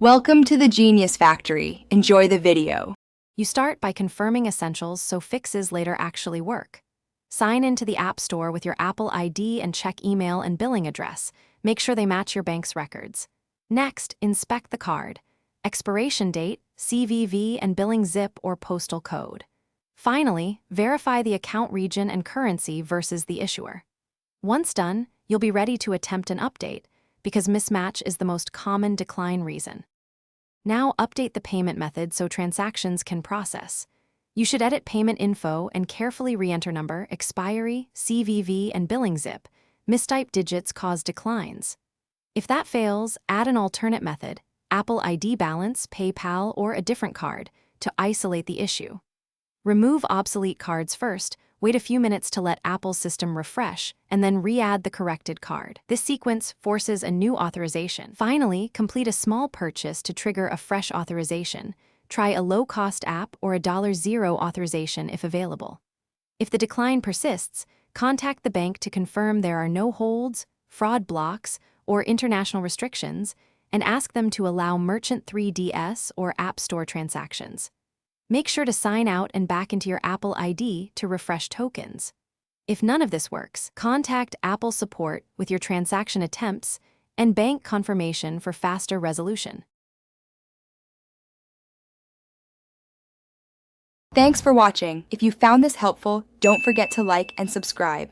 Welcome to the Genius Factory. Enjoy the video. You start by confirming essentials so fixes later actually work. Sign into the App Store with your Apple ID and check email and billing address. Make sure they match your bank's records. Next, inspect the card. Expiration date, CVV and billing zip or postal code. Finally, verify the account region and currency versus the issuer. Once done, you'll be ready to attempt an update, because mismatch is the most common decline reason. Now update the payment method so transactions can process. You should edit payment info and carefully re-enter number, expiry, CVV, and billing zip. Mistyped digits cause declines. If that fails, add an alternate method, Apple ID balance, PayPal, or a different card, to isolate the issue. Remove obsolete cards first, wait a few minutes to let Apple's system refresh, and then re-add the corrected card. This sequence forces a new authorization. Finally, complete a small purchase to trigger a fresh authorization. Try a low-cost app or a $0 authorization if available. If the decline persists, contact the bank to confirm there are no holds, fraud blocks, or international restrictions, and ask them to allow Merchant 3DS or App Store transactions. Make sure to sign out and back into your Apple ID to refresh tokens. If none of this works, contact Apple support with your transaction attempts and bank confirmation for faster resolution. Thanks for watching. If you found this helpful, don't forget to like and subscribe.